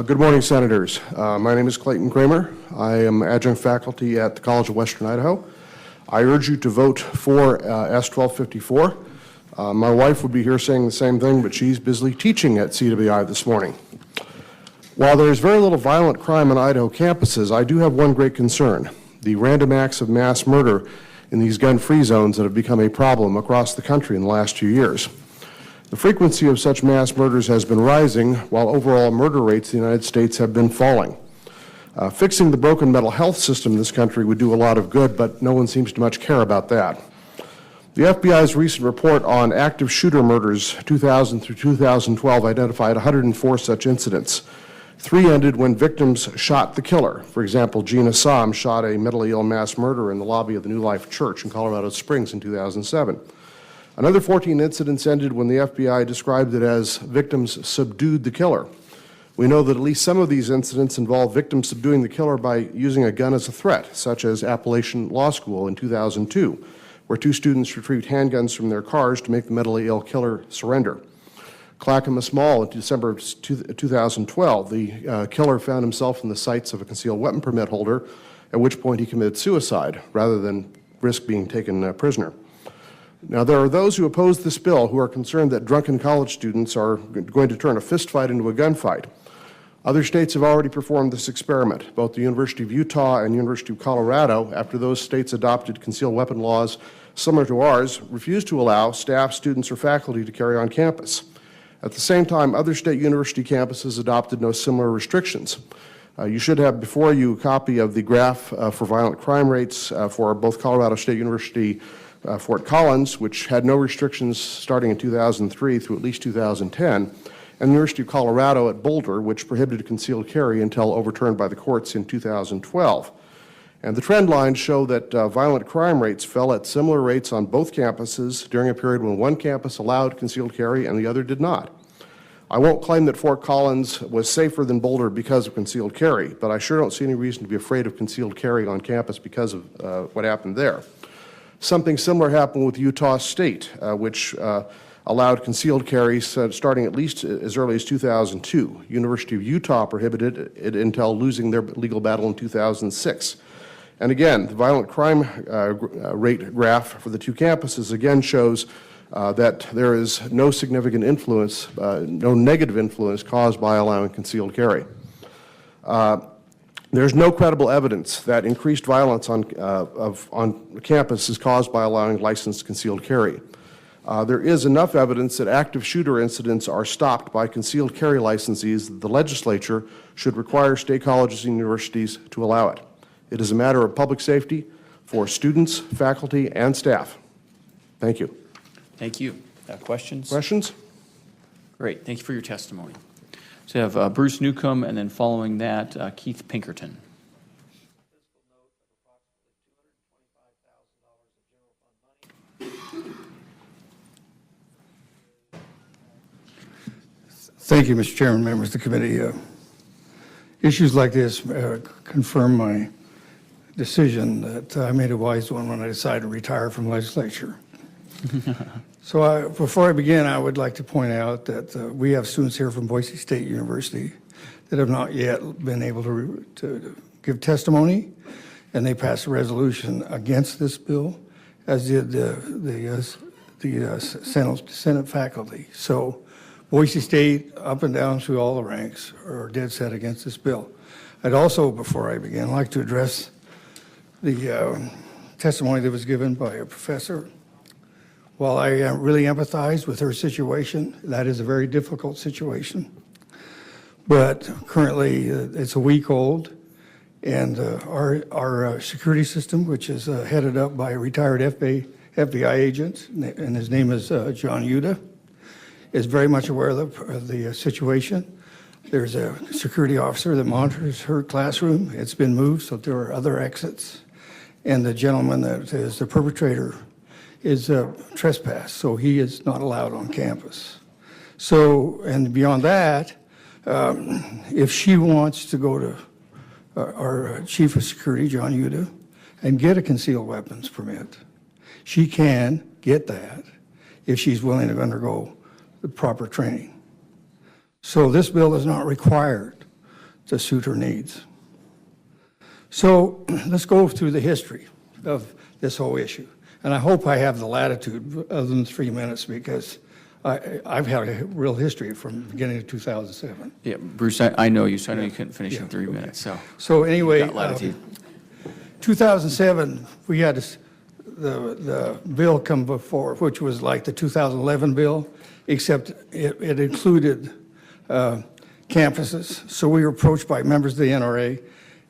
Good morning, Senators. My name is Clayton Kramer. I am adjunct faculty at the College of Western Idaho. I urge you to vote for S1254. My wife would be here saying the same thing, but she's busily teaching at CWI this morning. While there is very little violent crime on Idaho campuses, I do have one great concern: the random acts of mass murder in these gun-free zones that have become a problem across the country in the last few years. The frequency of such mass murders has been rising, while overall murder rates in the United States have been falling. Fixing the broken mental health system in this country would do a lot of good, but no one seems to much care about that. The FBI's recent report on active shooter murders 2000 through 2012 identified 104 such incidents. 3 ended when victims shot the killer. For example, Gina Sam shot a mentally ill mass murderer in the lobby of the New Life Church in Colorado Springs in 2007. Another 14 incidents ended when the FBI described it as victims subdued the killer. We know that at least some of these incidents involve victims subduing the killer by using a gun as a threat, such as Appalachian Law School in 2002, where 2 students retrieved handguns from their cars to make the mentally ill killer surrender. Clackamas Mall in December of 2012, the killer found himself in the sights of a concealed weapon permit holder, at which point he committed suicide rather than risk being taken prisoner. Now, there are those who oppose this bill who are concerned that drunken college students are going to turn a fistfight into a gunfight. Other states have already performed this experiment. Both the University of Utah and University of Colorado, after those states adopted concealed weapon laws similar to ours, refused to allow staff, students, or faculty to carry on campus. At the same time, other state university campuses adopted no similar restrictions. You should have before you a copy of the graph for violent crime rates for both Colorado State University Fort Collins, which had no restrictions starting in 2003 through at least 2010, and the University of Colorado at Boulder, which prohibited concealed carry until overturned by the courts in 2012. And the trend lines show that violent crime rates fell at similar rates on both campuses during a period when one campus allowed concealed carry and the other did not. I won't claim that Fort Collins was safer than Boulder because of concealed carry, but I sure don't see any reason to be afraid of concealed carry on campus because of what happened there. Something similar happened with Utah State, which allowed concealed carry starting at least as early as 2002. University of Utah prohibited it until losing their legal battle in 2006. And again, the violent crime rate graph for the 2 campuses again shows that there is no significant influence, no negative influence caused by allowing concealed carry. There's no credible evidence that increased violence on campus is caused by allowing licensed concealed carry. There is enough evidence that active shooter incidents are stopped by concealed carry licensees that the legislature should require state colleges and universities to allow it. It is a matter of public safety for students, faculty, and staff. Thank you. Thank you. Questions? Questions? Great. Thank you for your testimony. So we have Bruce Newcomb, and then following that, Keith Pinkerton. Thank you, Mr. Chairman, members of the committee. Issues like this confirm my decision that I made a wise one when I decided to retire from legislature. So before I begin, I would like to point out that we have students here from Boise State University that have not yet been able to give testimony, and they passed a resolution against this bill, as did the Senate faculty. So Boise State, up and down through all the ranks, are dead set against this bill. I'd also, before I begin, like to address the testimony that was given by a professor. While I really empathize with her situation, that is a very difficult situation. But currently, it's a week old, and our security system, which is headed up by a retired FBI agent, and his name is John Yuta, is very much aware of the situation. There's a security officer that monitors her classroom. It's been moved, so there are other exits. And the gentleman that is the perpetrator is trespassed, so he is not allowed on campus. So, and beyond that, if she wants to go to our chief of security, John Yuta, and get a concealed weapons permit, she can get that if she's willing to undergo the proper training. So this bill is not required to suit her needs. So let's go through the history of this whole issue. And I hope I have the latitude other than 3 minutes, because I've had a real history from the beginning of 2007. Yeah, Bruce, I know you, so I know you couldn't finish in 3 minutes, so. So anyway, Got latitude. 2007, we had the bill come before, which was like the 2011 bill, except it included campuses. So we were approached by members of the NRA,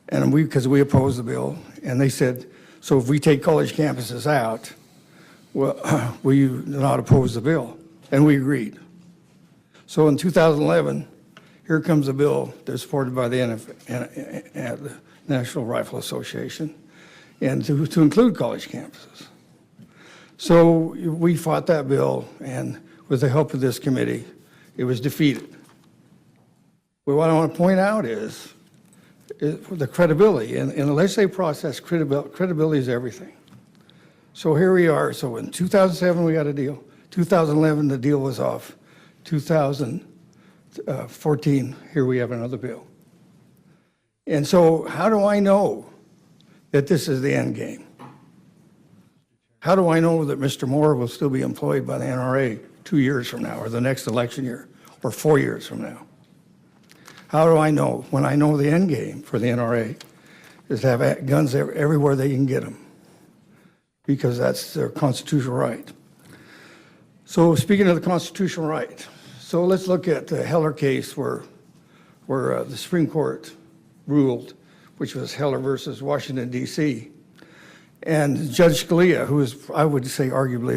and because we opposed the bill, and they said, so if we take college campuses out, well, will you not oppose the bill? And we agreed. So in 2011, here comes a bill that's supported by the the National Rifle Association, and to include college campuses. So we fought that bill, and with the help of this committee, it was defeated. But what I want to point out is the credibility. In the legislative process, credibility is everything. So here we are. So in 2007, we got a deal. 2011, the deal was off. 2014, here we have another bill. And so how do I know that this is the end game? How do I know that Mr. Moore will still be employed by the NRA 2 years from now, or the next election year, or 4 years from now? How do I know? When I know the end game for the NRA is to have guns everywhere they can get them, because that's their constitutional right. So speaking of the constitutional right, so let's look at the Heller case where the Supreme Court ruled, which was Heller versus Washington, D.C. And Judge Scalia, who is, I would say, arguably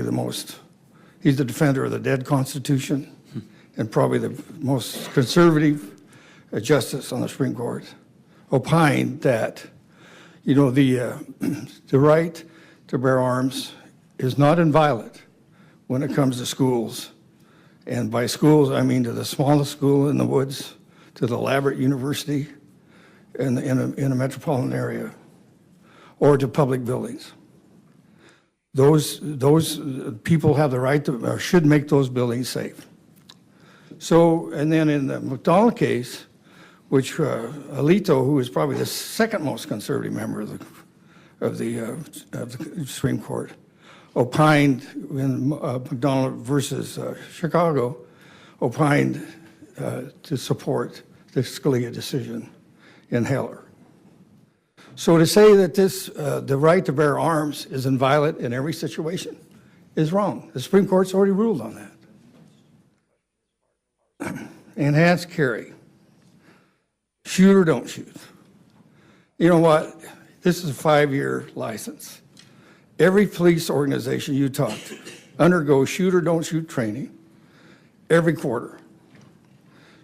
he's the defender of the dead Constitution and probably the most conservative justice on the Supreme Court, opined that, you know, the right to bear arms is not inviolate when it comes to schools. And by schools, I mean to the smallest school in the woods, to the elaborate university in a metropolitan area, or to public buildings. Those people have the right to, or should make those buildings safe. So, and then in the McDonald case, which Alito, who is probably the second most conservative member of the Supreme Court, opined in McDonald versus Chicago, opined to support the Scalia decision in Heller. So to say that the right to bear arms is inviolate in every situation is wrong. The Supreme Court's already ruled on that. Enhanced carry. Shoot or don't shoot. You know what? This is a 5-year license. Every police organization you talk to undergoes shoot or don't shoot training every quarter.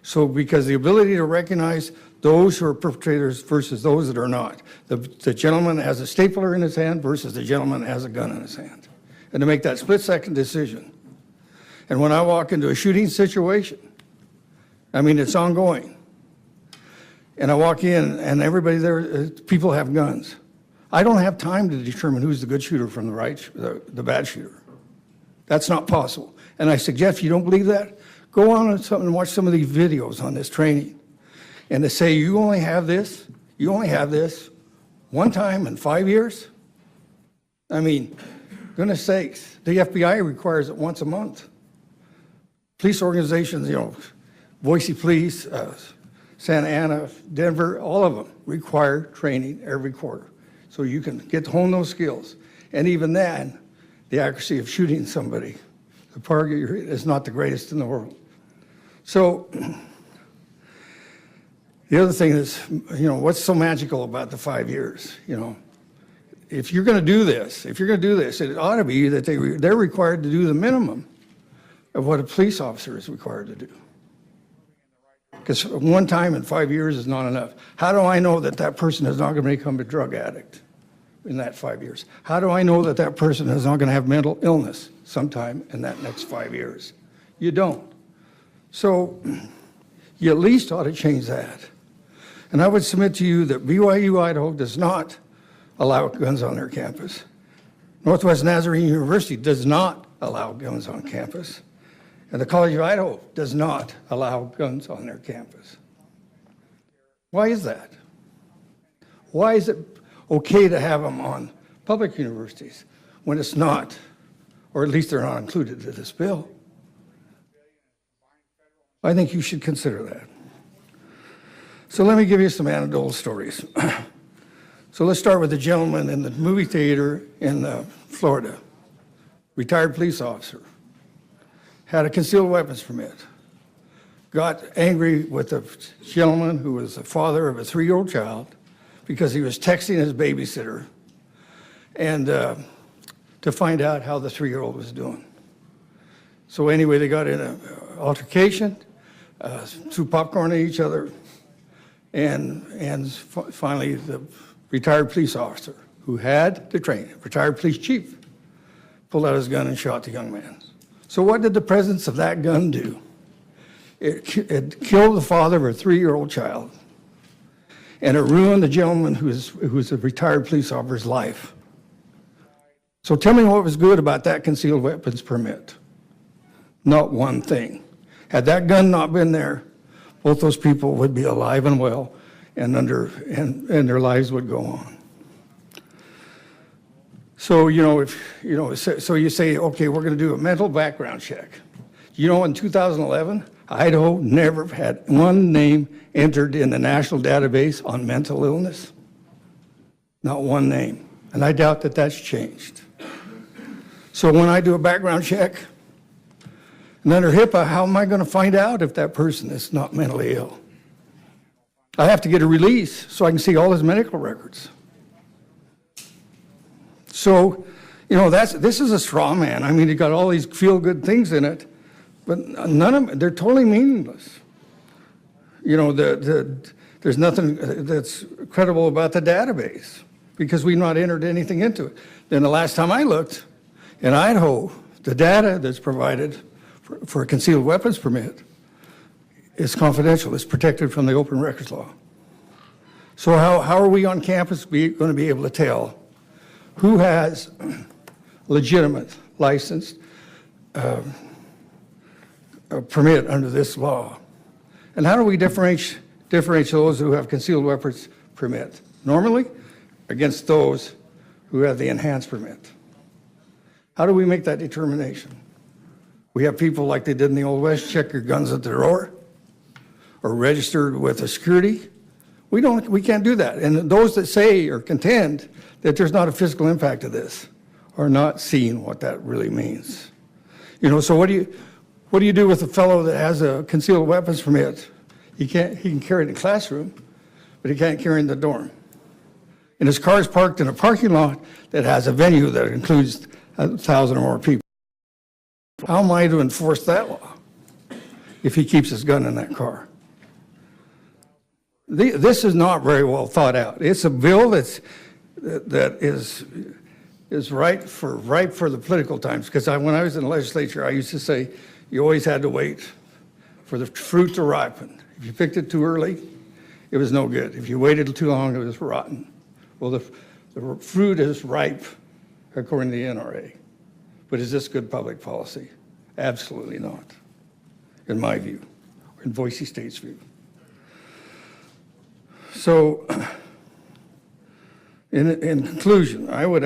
So because the ability to recognize those who are perpetrators versus those that are not. The gentleman has a stapler in his hand versus the gentleman has a gun in his hand. And to make that split-second decision. And when I walk into a shooting situation, I mean, it's ongoing. And I walk in and everybody there, people have guns. I don't have time to determine who's the good shooter from the bad shooter. That's not possible. And I suggest, if you don't believe that, go on and watch some of these videos on this training. And to say you only have this one time in 5 years? I mean, goodness sakes, the FBI requires it once a month. Police organizations, you know, Boise Police, Santa Ana, Denver, all of them require training every quarter. So you can hone those skills. And even then, the accuracy of shooting somebody, the target is not the greatest in the world. So the other thing is, you know, what's so magical about the 5 years? You know, if you're going to do this, it ought to be that they're required to do the minimum of what a police officer is required to do. Because one time in 5 years is not enough. How do I know that that person is not going to become a drug addict in that 5 years? How do I know that that person is not going to have mental illness sometime in that next 5 years? You don't. So you at least ought to change that. And I would submit to you that BYU Idaho does not allow guns on their campus. Northwest Nazarene University does not allow guns on campus. And the College of Idaho does not allow guns on their campus. Why is that? Why is it okay to have them on public universities when it's not, or at least they're not included in this bill? I think you should consider that. So let me give you some anecdotal stories. So let's start with the gentleman in the movie theater in Florida, retired police officer, had a concealed weapons permit, got angry with a gentleman who was the father of a 3-year-old child because he was texting his babysitter and to find out how the 3-year-old was doing. So anyway, they got in an altercation, threw popcorn at each other, and finally the retired police officer who had the training, retired police chief, pulled out his gun and shot the young man. So what did the presence of that gun do? It killed the father of a 3-year-old child, and it ruined the gentleman who was a retired police officer's life. So tell me what was good about that concealed weapons permit. Not one thing. Had that gun not been there, both those people would be alive and well, and their lives would go on. So, so you say, okay, we're going to do a mental background check. In 2011, Idaho never had one name entered in the national database on mental illness. Not one name. And I doubt that that's changed. So when I do a background check, and under HIPAA, how am I going to find out if that person is not mentally ill? I have to get a release so I can see all his medical records. So, this is a straw man. I mean, it got all these feel-good things in it, but none of them, they're totally meaningless. There's nothing that's credible about the database because we've not entered anything into it. Then the last time I looked, in Idaho, the data that's provided for a concealed weapons permit is confidential. It's protected from the open records law. So how are we on campus going to be able to tell who has legitimate, licensed permit under this law? And how do we differentiate those who have concealed weapons permit normally against those who have the enhanced permit? How do we make that determination? We have people like they did in the Old West, check your guns at the door or registered with a security. We can't do that. And those that say or contend that there's not a fiscal impact to this are not seeing what that really means. So what do you do with a fellow that has a concealed weapons permit? He can carry it in the classroom, but he can't carry it in the dorm. And his car is parked in a parking lot that has a venue that includes 1,000 or more people. How am I to enforce that law if he keeps his gun in that car? This is not very well thought out. It's a bill that is ripe for the political times. Because when I was in the legislature, I used to say you always had to wait for the fruit to ripen. If you picked it too early, it was no good. If you waited too long, it was rotten. Well, the fruit is ripe, according to the NRA. But is this good public policy? Absolutely not, in my view, or in Boise State's view. So, in conclusion, I would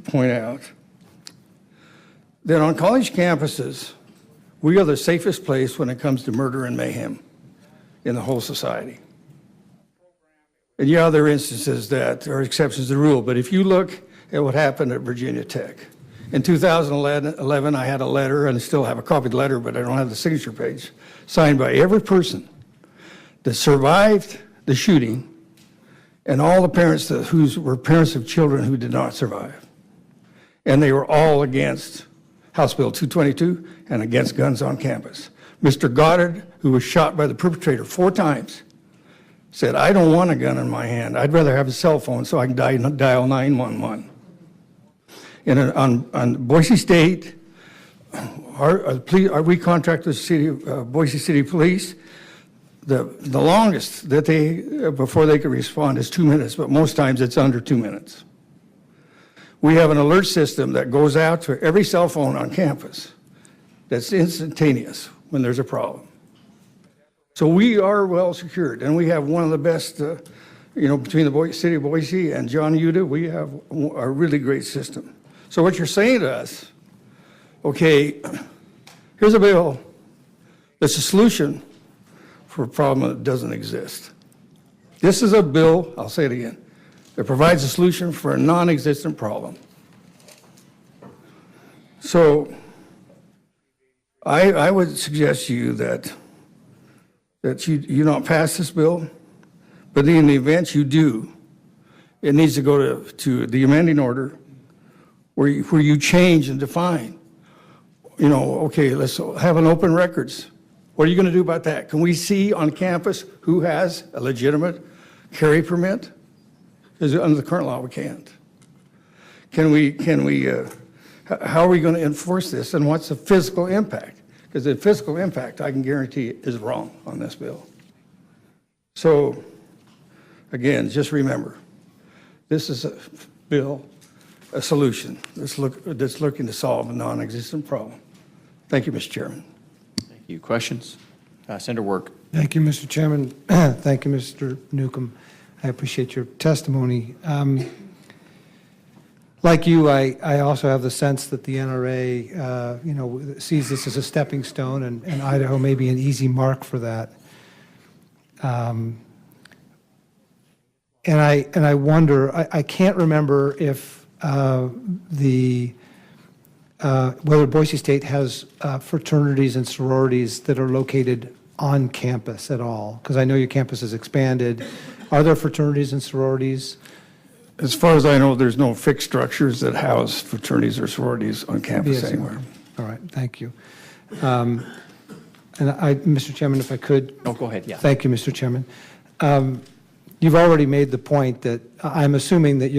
point out that on college campuses, we are the safest place when it comes to murder and mayhem in the whole society. And yeah, there are instances that are exceptions to the rule, but if you look at what happened at Virginia Tech, in 2011, I had a letter, and I still have a copy of the letter, but I don't have the signature page, signed by every person that survived the shooting and all the parents who were parents of children who did not survive. And they were all against House Bill 222 and against guns on campus. Mr. Goddard, who was shot by the perpetrator 4 times, said, I don't want a gun in my hand. I'd rather have a cell phone so I can dial 911. And on Boise State, we contract with the city of Boise City Police. The longest that before they can respond is 2 minutes, but most times it's under 2 minutes. We have an alert system that goes out to every cell phone on campus that's instantaneous when there's a problem. So we are well secured, and we have one of the best, between the city of Boise and John Uda, we have a really great system. So what you're saying to us, okay, here's a bill that's a solution for a problem that doesn't exist. This is a bill, I'll say it again, that provides a solution for a non-existent problem. So I would suggest to you that you not pass this bill, but in the event you do, it needs to go to the amending order where you change and define. Okay, let's have an open records. What are you going to do about that? Can we see on campus who has a legitimate carry permit? Because under the current law, we can't. How are we going to enforce this, and what's the physical impact? Because the physical impact, I can guarantee, is wrong on this bill. So, again, just remember, this is a bill, a solution that's looking to solve a non-existent problem. Thank you, Mr. Chairman. Thank you. Questions? Senator Work. Thank you, Mr. Chairman. Thank you, Mr. Newcomb. I appreciate your testimony. Like you, I also have the sense that the NRA, sees this as a stepping stone, and Idaho may be an easy mark for that. And I wonder, I can't remember if whether Boise State has fraternities and sororities that are located on campus at all, because I know your campus has expanded. Are there fraternities and sororities? As far as I know, there's no fixed structures that house fraternities or sororities on campus Yes, anywhere. All right, thank you. And Mr. Chairman, if I could. Oh, go ahead, yeah. Thank you, Mr. Chairman. You've already made the point that I'm assuming that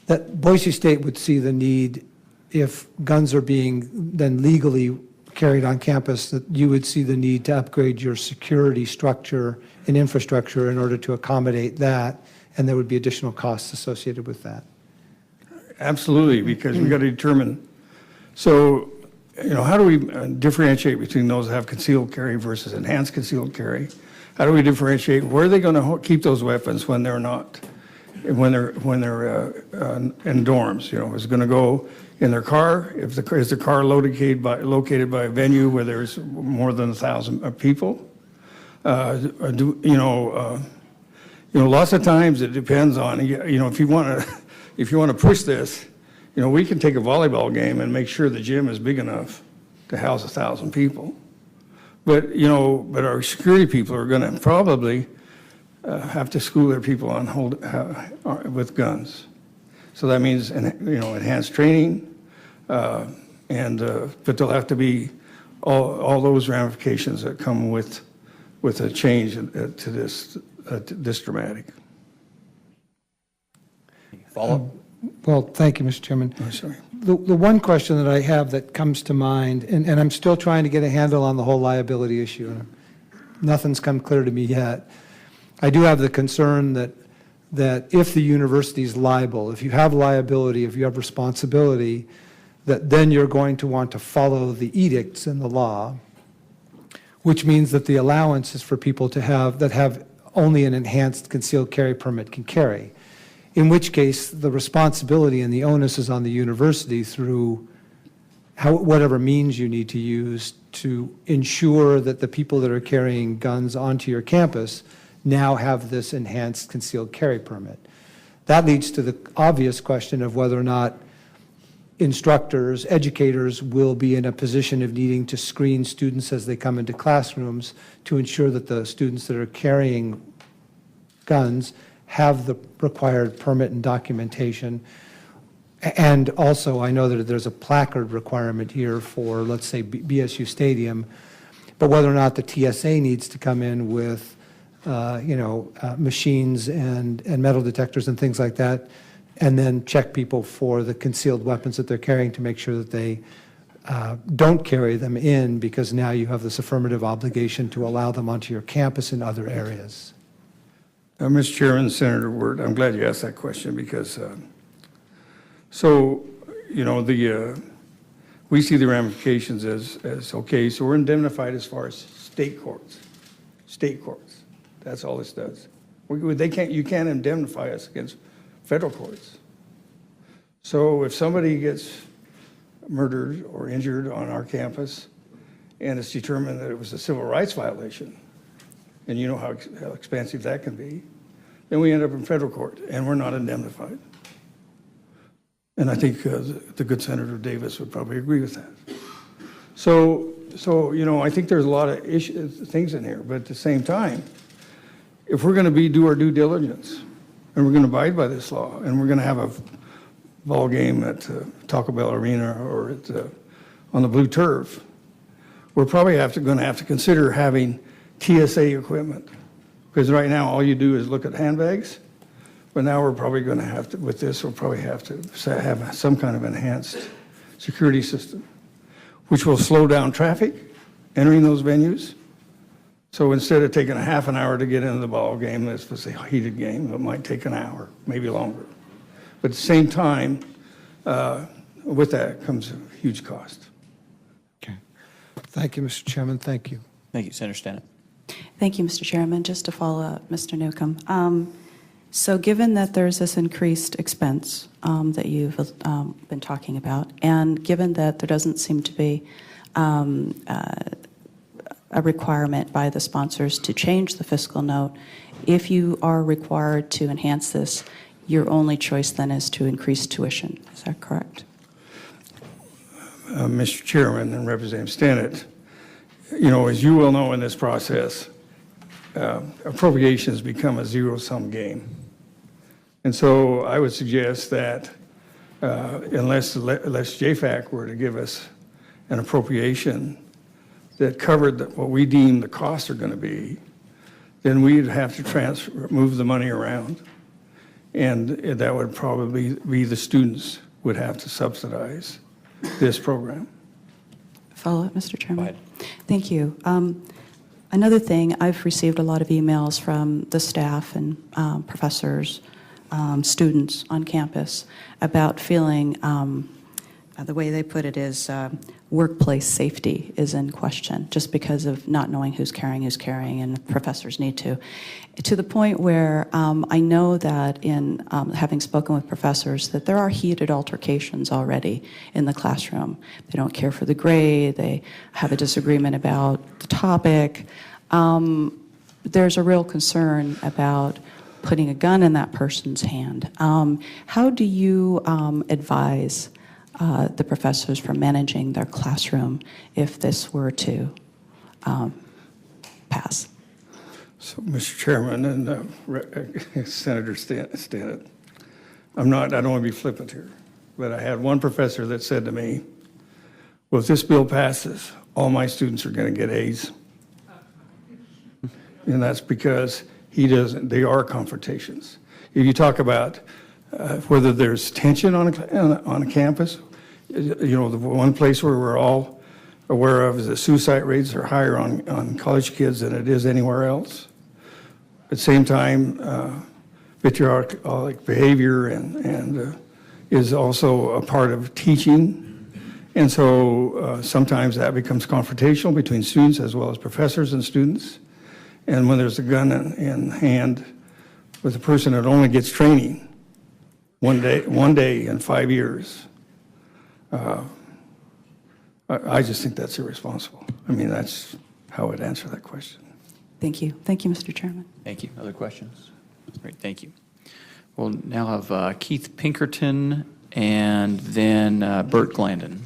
that Boise State would see the need, if guns are being then legally carried on campus, that you would see the need to upgrade your security structure and infrastructure in order to accommodate that, and there would be additional costs associated with that. Absolutely, because we got to determine. So, how do we differentiate between those that have concealed carry versus enhanced concealed carry? How do we differentiate where are they going to keep those weapons when they're not, when they're in dorms? Is it going to go in their car? Is the car located by a venue where there's more than 1,000 people? Lots of times it depends on, if you want to push this, we can take a volleyball game and make sure the gym is big enough to house 1,000 people. But our security people are going to probably have to school their people on with guns. So that means, enhanced training, but there'll have to be all those ramifications that come with a change to this dramatic. Follow-up? Well, thank you, Mr. Chairman. Oh, sorry. The one question that I have that comes to mind, and I'm still trying to get a handle on the whole liability issue, and nothing's come clear to me yet. I do have the concern that if the university is liable, if you have liability, if you have responsibility, that then you're going to want to follow the edicts in the law, which means that the allowance is for people that have only an enhanced concealed carry permit can carry, in which case the responsibility and the onus is on the university through whatever means you need to use to ensure that the people that are carrying guns onto your campus now have this enhanced concealed carry permit. That leads to the obvious question of whether or not instructors, educators will be in a position of needing to screen students as they come into classrooms to ensure that the students that are carrying guns have the required permit and documentation. And also, I know that there's a placard requirement here for, let's say, BSU Stadium, but whether or not the TSA needs to come in with, machines and metal detectors and things like that, and then check people for the concealed weapons that they're carrying to make sure that they don't carry them in, because now you have this affirmative obligation to allow them onto your campus in other areas. Mr. Chairman, Senator Wirt, I'm glad you asked that question because, we see the ramifications as okay, so we're indemnified as far as state courts. State courts. That's all this does. You can't indemnify us against federal courts. So if somebody gets murdered or injured on our campus and it's determined that it was a civil rights violation, and you know how expensive that can be, then we end up in federal court and we're not indemnified. And I think the good Senator Davis would probably agree with that. So I think there's a lot of things in here, but at the same time, if we're going to do our due diligence and we're going to abide by this law and we're going to have a ball game at Taco Bell Arena or on the blue turf, we're probably going to have to consider having TSA equipment. Because right now, all you do is look at handbags. But now we're probably going to have to, with this, we'll probably have to have some kind of enhanced security system, which will slow down traffic entering those venues. So instead of taking a half an hour to get into the ball game, this was a heated game, it might take an hour, maybe longer. But at the same time, with that comes a huge cost. Okay. Thank you, Mr. Chairman. Thank you. Thank you, Senator Stannett. Thank you, Mr. Chairman. Just to follow up, Mr. Newcomb. So given that there's this increased expense that you've been talking about, and given that there doesn't seem to be a requirement by the sponsors to change the fiscal note, if you are required to enhance this, your only choice then is to increase tuition. Is that correct? Mr. Chairman and Representative Stannett, as you will know in this process, appropriations become a zero-sum game. And so I would suggest that unless JFAC were to give us an appropriation that covered what we deem the costs are going to be, then we'd have to move the money around. And that would probably be the students would have to subsidize this program. Follow up, Mr. Chairman? Go ahead. Thank you. Another thing, I've received a lot of emails from the staff and professors, students on campus about feeling, the way they put it is workplace safety is in question just because of not knowing who's carrying, and professors need to the point where I know that in having spoken with professors that there are heated altercations already in the classroom. They don't care for the grade, they have a disagreement about the topic. There's a real concern about putting a gun in that person's hand. How do you advise the professors for managing their classroom if this were to pass? So, Mr. Chairman and Senator Stannett, I don't want to be flippant here, but I had one professor that said to me, well, if this bill passes, all my students are going to get A's. And that's because they are confrontations. If you talk about whether there's tension on a campus, the one place where we're all aware of is that suicide rates are higher on college kids than it is anywhere else. At the same time, vitriolic behavior and is also a part of teaching. And so sometimes that becomes confrontational between students as well as professors and students. And when there's a gun in hand with a person that only gets training one day in 5 years, I just think that's irresponsible. I mean, that's how I'd answer that question. Thank you. Thank you, Mr. Chairman. Thank you. Other questions? Great, thank you. We'll now have Keith Pinkerton and then Bert Glandon.